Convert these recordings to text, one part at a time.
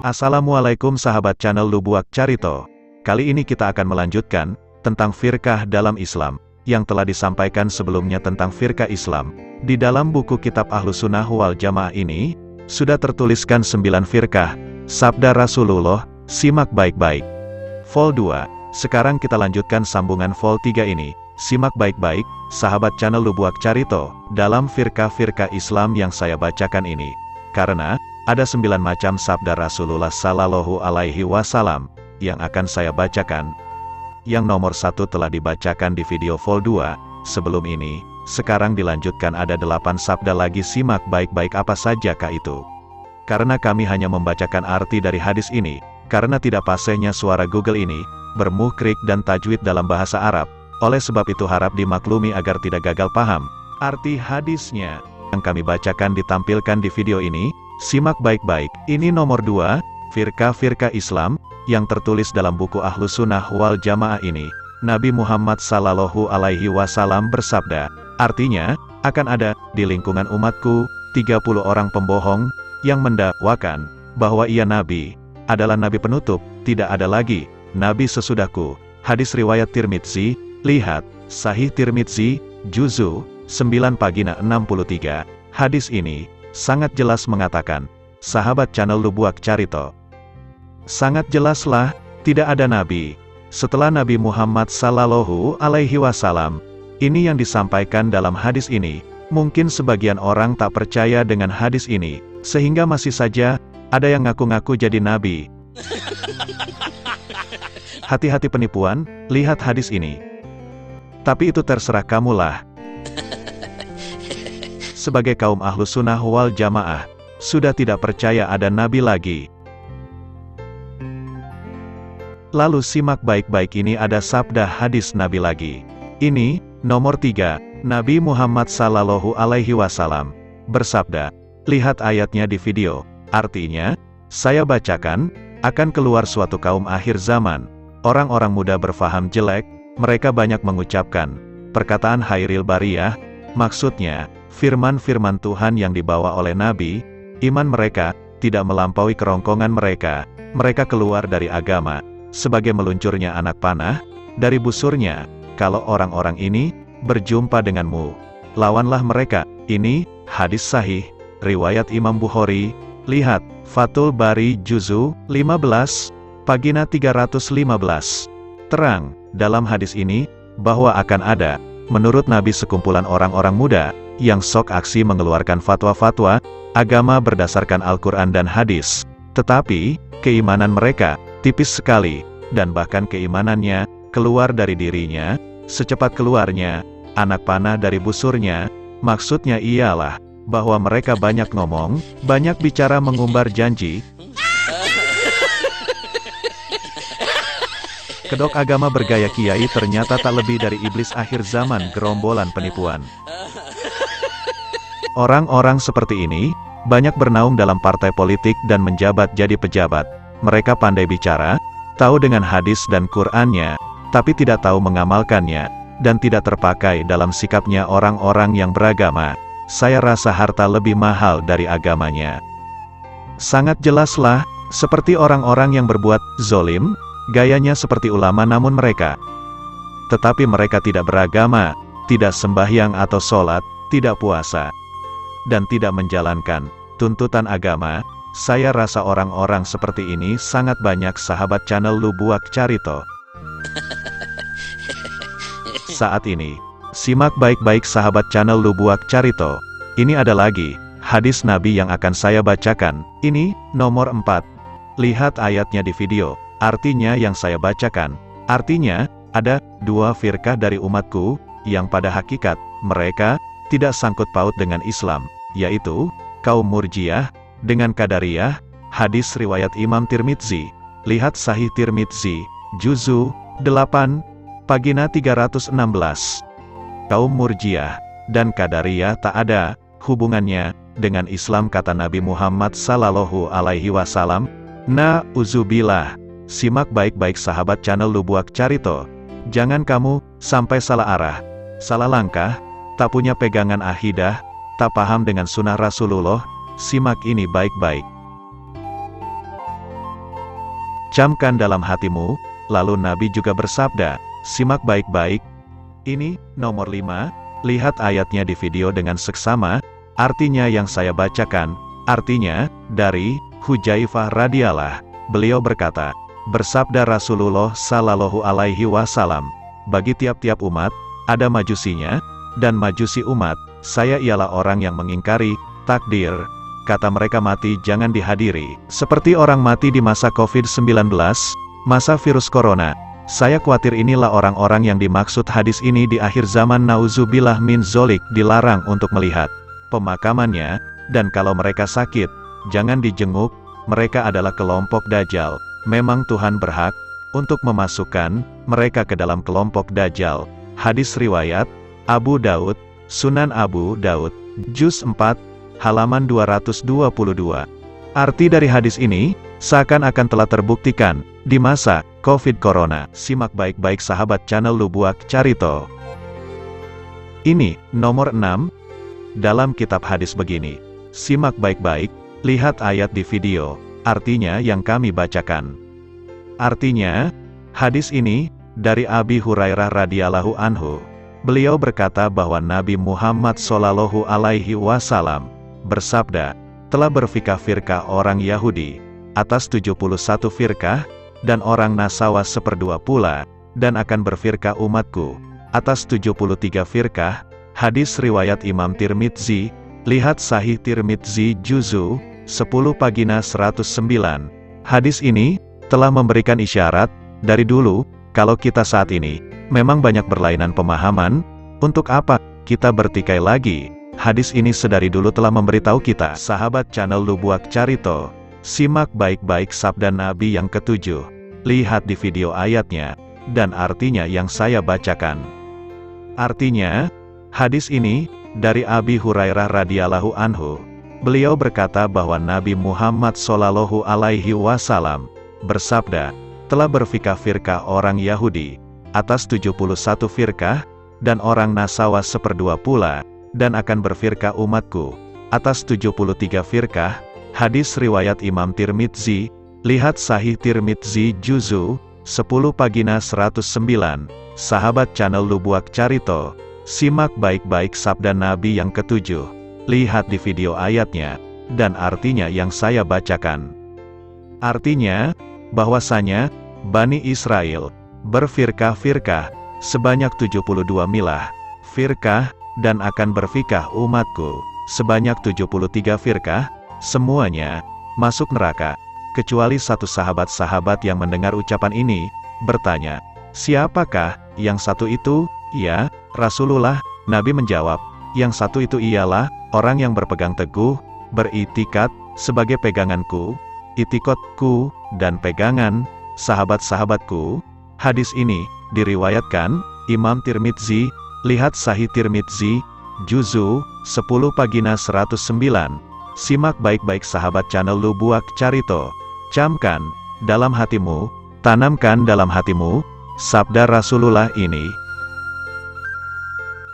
Assalamualaikum sahabat channel Lubuak Carito. Kali ini kita akan melanjutkan tentang firqah dalam Islam yang telah disampaikan sebelumnya tentang firqah Islam. Di dalam buku kitab Ahlus Sunnah wal Jamaah ini sudah tertuliskan 9 firqah sabda Rasulullah. Simak baik-baik. Vol 2. Sekarang kita lanjutkan sambungan Vol 3 ini. Simak baik-baik sahabat channel Lubuak Carito dalam firqah-firqah Islam yang saya bacakan ini, karena ada 9 macam sabda Rasulullah Sallallahu Alaihi Wasallam yang akan saya bacakan. Yang nomor 1 telah dibacakan di video Vol 2 sebelum ini. Sekarang dilanjutkan ada 8 sabda lagi. Simak baik-baik apa sajakah itu. Karena kami hanya membacakan arti dari hadis ini, karena tidak pasenya suara Google ini bermuhkrik dan tajwid dalam bahasa Arab. Oleh sebab itu harap dimaklumi agar tidak gagal paham arti hadisnya. Yang kami bacakan ditampilkan di video ini. Simak baik-baik. Ini nomor 2, firqah-firqah Islam, yang tertulis dalam buku Ahlus Sunnah wal Jamaah ini. Nabi Muhammad Sallallahu Alaihi Wasallam bersabda, artinya, akan ada, di lingkungan umatku, 30 orang pembohong, yang mendakwakan, bahwa ia Nabi, adalah Nabi penutup, tidak ada lagi, Nabi sesudahku. Hadis riwayat Tirmidzi, lihat, Sahih Tirmidzi, Juzu 9 pagina 63, hadis ini, sangat jelas mengatakan, sahabat channel Lubuak Carito, sangat jelaslah, tidak ada Nabi setelah Nabi Muhammad Sallallahu Alaihi Wasallam. Ini yang disampaikan dalam hadis ini. Mungkin sebagian orang tak percaya dengan hadis ini, sehingga masih saja ada yang ngaku-ngaku jadi Nabi. Hati-hati penipuan, lihat hadis ini. Tapi itu terserah kamulah. Sebagai kaum Ahlus Sunnah wal Jamaah, sudah tidak percaya ada Nabi lagi. Lalu simak baik-baik, ini ada sabda hadis Nabi lagi. Ini, nomor 3, Nabi Muhammad Sallallahu Alaihi Wasallam bersabda, lihat ayatnya di video, artinya, saya bacakan, akan keluar suatu kaum akhir zaman, orang-orang muda berfaham jelek, mereka banyak mengucapkan perkataan Khairil Bariyah, maksudnya, firman-firman Tuhan yang dibawa oleh Nabi, iman mereka tidak melampaui kerongkongan mereka, mereka keluar dari agama, sebagai meluncurnya anak panah, dari busurnya. Kalau orang-orang ini berjumpa denganmu, lawanlah mereka. Ini hadis sahih, riwayat Imam Bukhari, lihat, Fathul Bari Juzu 15, pagina 315. Terang, dalam hadis ini, bahwa akan ada, menurut Nabi sekumpulan orang-orang muda, yang sok aksi mengeluarkan fatwa-fatwa, agama berdasarkan Al-Quran dan hadis. Tetapi, keimanan mereka, tipis sekali, dan bahkan keimanannya, keluar dari dirinya, secepat keluarnya, anak panah dari busurnya. Maksudnya ialah, bahwa mereka banyak ngomong, banyak bicara mengumbar janji. Kedok agama bergaya kiai ternyata tak lebih dari iblis akhir zaman, gerombolan penipuan. Orang-orang seperti ini, banyak bernaung dalam partai politik dan menjabat jadi pejabat. Mereka pandai bicara, tahu dengan hadis dan Qur'annya, tapi tidak tahu mengamalkannya, dan tidak terpakai dalam sikapnya orang-orang yang beragama. Saya rasa harta lebih mahal dari agamanya. Sangat jelaslah, seperti orang-orang yang berbuat zolim, gayanya seperti ulama namun mereka. Tetapi mereka tidak beragama, tidak sembahyang atau sholat, tidak puasa, dan tidak menjalankan tuntutan agama. Saya rasa orang-orang seperti ini sangat banyak sahabat channel Lubuak Carito. Saat ini, simak baik-baik sahabat channel Lubuak Carito. Ini ada lagi hadis Nabi yang akan saya bacakan. Ini, nomor 4. Lihat ayatnya di video, artinya yang saya bacakan. Artinya, ada 2 firqah dari umatku, yang pada hakikat, mereka tidak sangkut paut dengan Islam, yaitu, kaum Murjiah, dengan Qadariyah. Hadis riwayat Imam Tirmidzi, lihat Sahih Tirmidzi, Juzu 8, pagina 316. Kaum Murjiah dan Qadariyah tak ada hubungannya dengan Islam, kata Nabi Muhammad Sallallahu Alaihi Wasallam. Na'udzubillah. Simak baik-baik sahabat channel Lubuak Carito. Jangan kamu sampai salah arah, salah langkah, tak punya pegangan akidah, tak paham dengan sunnah Rasulullah. Simak ini baik-baik. camkan dalam hatimu. Lalu Nabi juga bersabda, simak baik-baik. Ini, nomor 5, lihat ayatnya di video dengan seksama, artinya yang saya bacakan, artinya, dari Hudzaifah radhiyallahu, beliau berkata, bersabda Rasulullah sallallahu alaihi wasallam, bagi tiap-tiap umat, ada majusinya, dan majusi umat, saya ialah orang yang mengingkari takdir. Kata mereka mati jangan dihadiri, seperti orang mati di masa COVID-19, masa virus corona. Saya khawatir inilah orang-orang yang dimaksud hadis ini di akhir zaman, nauzubillah min zolik, dilarang untuk melihat pemakamannya, dan kalau mereka sakit, jangan dijenguk, mereka adalah kelompok Dajjal. Memang Tuhan berhak untuk memasukkan mereka ke dalam kelompok Dajjal. Hadis riwayat Abu Daud, Sunan Abu Daud, Juz 4, halaman 222. Arti dari hadis ini, seakan-akan telah terbuktikan, di masa COVID Corona. Simak baik-baik sahabat channel Lubuak Carito. Ini, nomor 6, dalam kitab hadis begini. Simak baik-baik, lihat ayat di video, artinya yang kami bacakan. Artinya, hadis ini, dari Abi Hurairah radhiyallahu anhu. Beliau berkata bahwa Nabi Muhammad sallallahu alaihi wasallam bersabda, telah berfikah firqah orang Yahudi atas 71 firqah, dan orang Nasrani seperdua pula, dan akan berfirqah umatku atas 73 firqah. Hadis riwayat Imam Tirmidzi, lihat Sahih Tirmidzi Juzu 10 pagina 109. Hadis ini telah memberikan isyarat dari dulu kalau kita saat ini memang banyak berlainan pemahaman. Untuk apa kita bertikai lagi? Hadis ini sedari dulu telah memberitahu kita, sahabat channel Lubuak Carito. Simak baik-baik sabda Nabi yang ketujuh. Lihat di video ayatnya, dan artinya yang saya bacakan. Artinya, hadis ini, dari Abi Hurairah radhiyallahu anhu. Beliau berkata bahwa Nabi Muhammad sallallahu alaihi wasallam bersabda, telah berfikah firqah orang Yahudi atas 71 firqah, dan orang Nasrani seperdua pula, dan akan berfirqah umatku atas 73 firqah. Hadis riwayat Imam Tirmidzi, lihat Sahih Tirmidzi Juzu 10 pagina 109. Sahabat channel Lubuak Carito, simak baik-baik sabda Nabi yang ketujuh. Lihat di video ayatnya, dan artinya yang saya bacakan. Artinya, bahwasanya, Bani Israel berfirqah-firqah sebanyak 72 milah firqah, dan akan berfikah umatku sebanyak 73 firqah, semuanya masuk neraka, kecuali satu. Sahabat-sahabat yang mendengar ucapan ini bertanya, siapakah yang satu itu? Ya, Rasulullah. Nabi menjawab, yang satu itu ialah orang yang berpegang teguh, beritikat sebagai peganganku, itikotku, dan pegangan sahabat-sahabatku. Hadis ini diriwayatkan Imam Tirmidzi, lihat Sahih Tirmidzi Juzu 10 pagina 109. Simak baik-baik sahabat channel Lubuak Carito. Camkan dalam hatimu, tanamkan dalam hatimu sabda Rasulullah ini.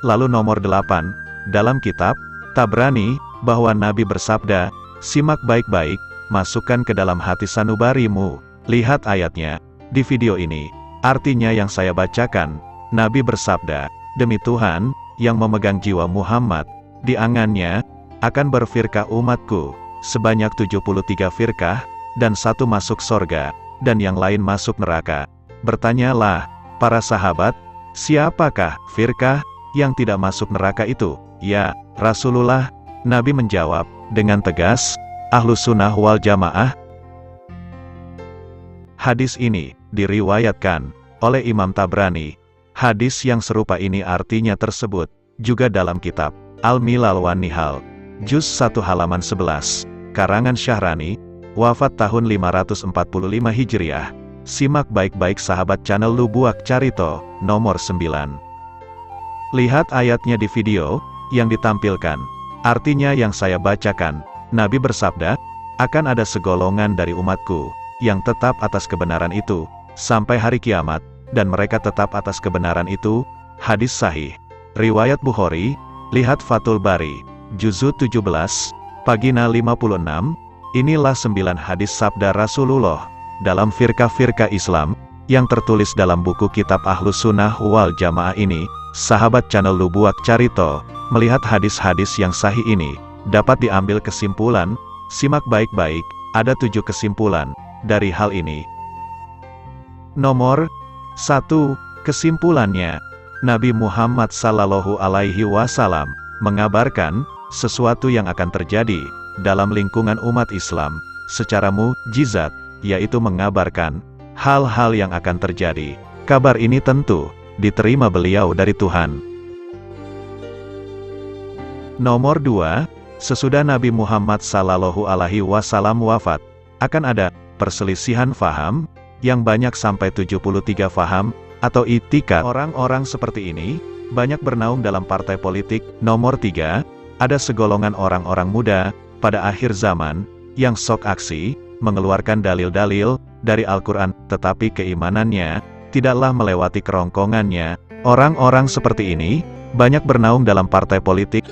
Lalu nomor 8, dalam kitab Tabrani, bahwa Nabi bersabda, simak baik-baik, masukkan ke dalam hati sanubarimu. Lihat ayatnya di video ini. Artinya yang saya bacakan, Nabi bersabda, demi Tuhan, yang memegang jiwa Muhammad di angannya, akan berfirqah umatku sebanyak 73 firqah, dan satu masuk sorga, dan yang lain masuk neraka. Bertanyalah para sahabat, siapakah firqah yang tidak masuk neraka itu? Ya, Rasulullah. Nabi menjawab dengan tegas, Ahlus Sunnah wal Jamaah. Hadis ini diriwayatkan oleh Imam Tabrani. Hadis yang serupa ini artinya tersebut juga dalam kitab Al-Milal wan Nihal, Juz 1 halaman 11, karangan Syahrani, wafat tahun 545 Hijriah. Simak baik-baik sahabat channel Lubuak Carito, nomor 9. Lihat ayatnya di video yang ditampilkan. Artinya yang saya bacakan, Nabi bersabda, akan ada segolongan dari umatku yang tetap atas kebenaran itu sampai hari kiamat, dan mereka tetap atas kebenaran itu. Hadis sahih riwayat Bukhari, lihat Fathul Bari Juzu 17 pagina 56. Inilah 9 hadis sabda Rasulullah dalam firqah-firqah Islam, yang tertulis dalam buku kitab Ahlus Sunnah wal Jamaah ini, sahabat channel Lubuak Carito, melihat hadis-hadis yang sahih ini, dapat diambil kesimpulan, simak baik-baik, ada 7 kesimpulan, dari hal ini. Nomor 1, kesimpulannya, Nabi Muhammad Sallallahu Alaihi Wasallam, mengabarkan, sesuatu yang akan terjadi, dalam lingkungan umat Islam, secara mukjizat, yaitu mengabarkan, hal-hal yang akan terjadi. Kabar ini tentu diterima beliau dari Tuhan. Nomor 2, sesudah Nabi Muhammad Sallallahu Alaihi Wasallam wafat, akan ada perselisihan faham yang banyak sampai 73 faham atau i'tiqad. Orang-orang seperti ini banyak bernaung dalam partai politik. Nomor 3, ada segolongan orang-orang muda pada akhir zaman yang sok aksi mengeluarkan dalil-dalil dari Al-Quran, tetapi keimanannya tidaklah melewati kerongkongannya. Orang-orang seperti ini banyak bernaung dalam partai politik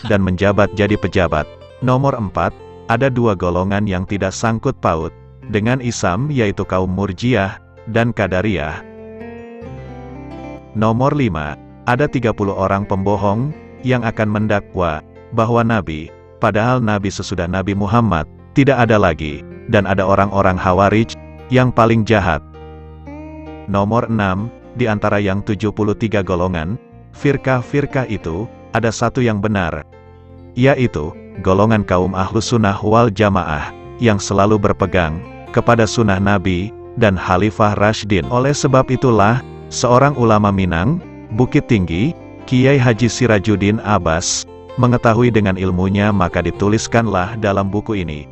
dan menjabat jadi pejabat. Nomor 4, ada 2 golongan yang tidak sangkut paut dengan Islam, yaitu kaum Murjiah dan Qadariyah. Nomor 5, ada 30 orang pembohong yang akan mendakwa bahwa Nabi, padahal Nabi sesudah Nabi Muhammad, tidak ada lagi, dan ada orang-orang Khawarij, yang paling jahat. Nomor 6, di antara yang 73 golongan, firqah-firqah itu, ada satu yang benar, yaitu, golongan kaum Ahlus Sunnah wal Jamaah, yang selalu berpegang, kepada sunnah Nabi, dan Khalifah Rasyidin. Oleh sebab itulah, seorang ulama Minang, Bukit Tinggi, Kiai Haji Sirajuddin Abbas, mengetahui dengan ilmunya maka dituliskanlah dalam buku ini,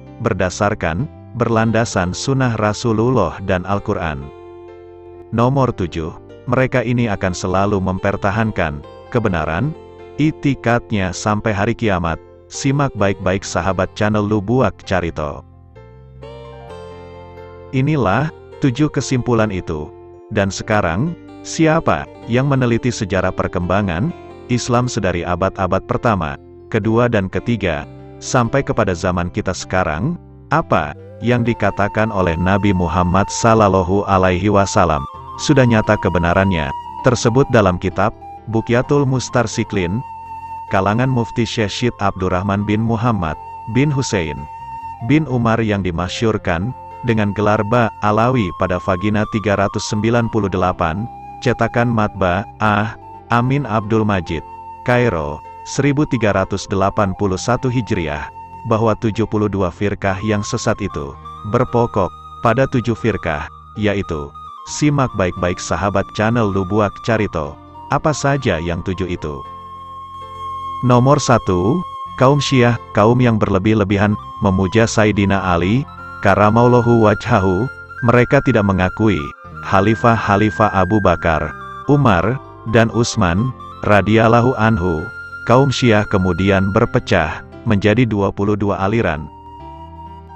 berlandasan sunnah Rasulullah dan Al-Quran. Nomor 7, mereka ini akan selalu mempertahankan kebenaran, i'tiqadnya sampai hari kiamat. Simak baik-baik sahabat channel Lubuak Carito. Inilah 7 kesimpulan itu. Dan sekarang, siapa yang meneliti sejarah perkembangan Islam sedari abad-abad pertama, kedua dan ketiga, sampai kepada zaman kita sekarang, apa yang dikatakan oleh Nabi Muhammad Sallallahu Alaihi Wasallam, sudah nyata kebenarannya, tersebut dalam kitab Buqyatul Mustarsiklin, kalangan Mufti Syekh Abdurrahman bin Muhammad bin Hussein bin Umar yang dimasyhurkan dengan gelar Ba Alawi pada Vagina 398, cetakan Matba Amin Abdul Majid, Kairo, 1381 Hijriah, bahwa 72 firqah yang sesat itu berpokok pada 7 firqah, yaitu, simak baik-baik sahabat channel Lubuak Carito, apa saja yang 7 itu. Nomor 1, kaum Syiah, kaum yang berlebih-lebihan memuja Sayyidina Ali karamallahu wajhahu. Mereka tidak mengakui Khalifah Abu Bakar, Umar, dan Utsman radhiyallahu anhu. Kaum Syiah kemudian berpecah menjadi 22 aliran.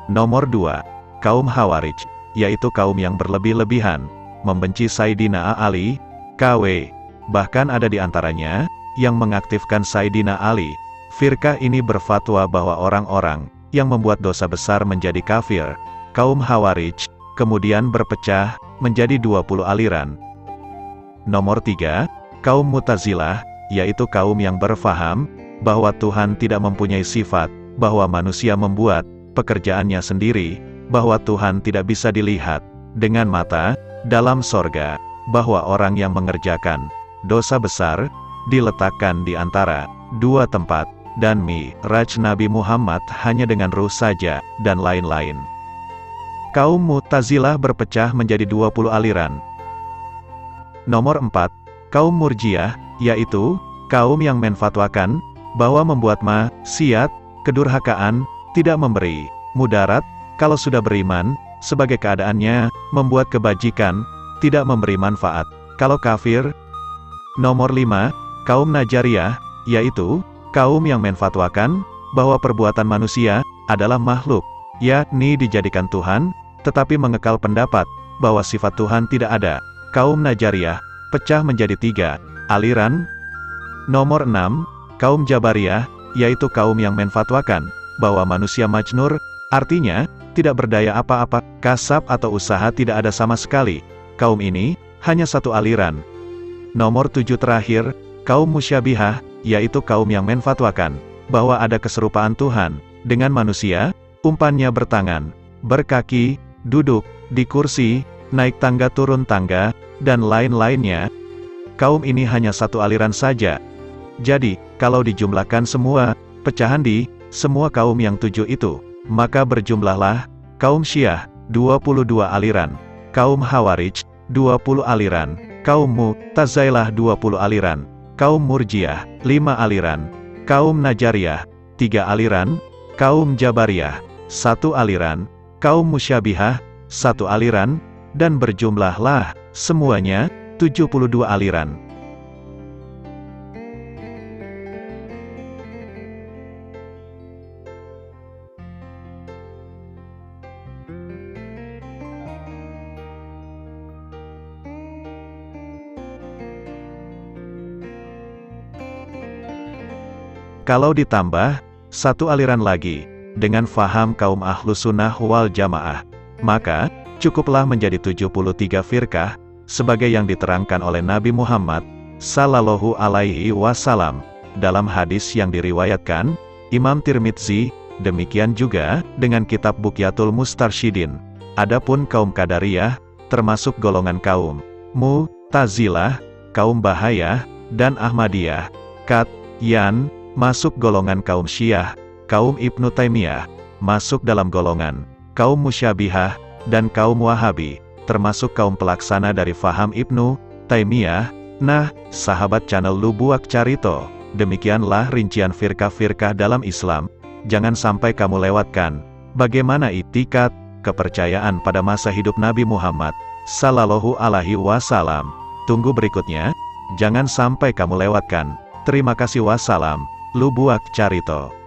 Nomor 2, kaum Khawarij, yaitu kaum yang berlebih-lebihan membenci Sayyidina Ali KW. Bahkan ada di antaranya yang mengaktifkan Sayyidina Ali. Firqah ini berfatwa bahwa orang-orang yang membuat dosa besar menjadi kafir. Kaum Khawarij kemudian berpecah menjadi 20 aliran. Nomor 3, kaum Mu'tazilah, yaitu kaum yang berfaham bahwa Tuhan tidak mempunyai sifat, bahwa manusia membuat pekerjaannya sendiri, bahwa Tuhan tidak bisa dilihat dengan mata dalam sorga, bahwa orang yang mengerjakan dosa besar diletakkan di antara 2 tempat, dan Mi'raj Nabi Muhammad hanya dengan ruh saja, dan lain-lain. Kaum Mu'tazilah berpecah menjadi 20 aliran. Nomor 4, kaum Murjiah, yaitu kaum yang menfatwakan bahwa membuat maksiat, kedurhakaan, tidak memberi mudarat, kalau sudah beriman, sebagai keadaannya, membuat kebajikan, tidak memberi manfaat, kalau kafir. Nomor 5, kaum Najariyah, yaitu kaum yang menfatwakan bahwa perbuatan manusia adalah makhluk, yakni dijadikan Tuhan, tetapi mengekal pendapat bahwa sifat Tuhan tidak ada. Kaum Najariyah pecah menjadi 3 aliran. Nomor 6, kaum Jabariyah, yaitu kaum yang menfatwakan bahwa manusia majnur, artinya tidak berdaya apa-apa, kasab atau usaha tidak ada sama sekali. Kaum ini, hanya satu aliran. Nomor 7 terakhir, kaum musyabihah, yaitu kaum yang menfatwakan bahwa ada keserupaan Tuhan dengan manusia, umpannya bertangan, berkaki, duduk, di kursi, naik tangga turun tangga, dan lain-lainnya. Kaum ini hanya satu aliran saja. Jadi, kalau dijumlahkan semua, pecahan di semua kaum yang 7 itu, maka berjumlahlah kaum Syiah, 22 aliran, kaum Khawarij, 20 aliran, kaum Mu'tazilah 20 aliran, kaum Murji'ah, 5 aliran, kaum Najariyah, 3 aliran, kaum Jabariyah, 1 aliran, kaum Musyabihah, 1 aliran, dan berjumlahlah semuanya 72 aliran. Kalau ditambah satu aliran lagi dengan faham kaum Ahlus Sunnah wal Jamaah, maka cukuplah menjadi 73 firqah sebagai yang diterangkan oleh Nabi Muhammad sallallahu alaihi wasallam dalam hadis yang diriwayatkan Imam Tirmidzi. Demikian juga dengan kitab Buqyatul Mustarsyidin. Adapun kaum Qadariyah termasuk golongan kaum Mu'tazilah, kaum Bahayah, dan Ahmadiyah. Yan masuk golongan kaum Syiah, kaum Ibnu Taimiyah masuk dalam golongan kaum Musyabihah, dan kaum Wahabi, termasuk kaum pelaksana dari faham Ibnu Taimiyah. Nah, sahabat channel Lubuak Carito, demikianlah rincian firqah-firqah dalam Islam. Jangan sampai kamu lewatkan bagaimana itikad, kepercayaan pada masa hidup Nabi Muhammad sallallahu alaihi wasallam. Tunggu berikutnya, jangan sampai kamu lewatkan. Terima kasih, wassalam. Lubuak Carito.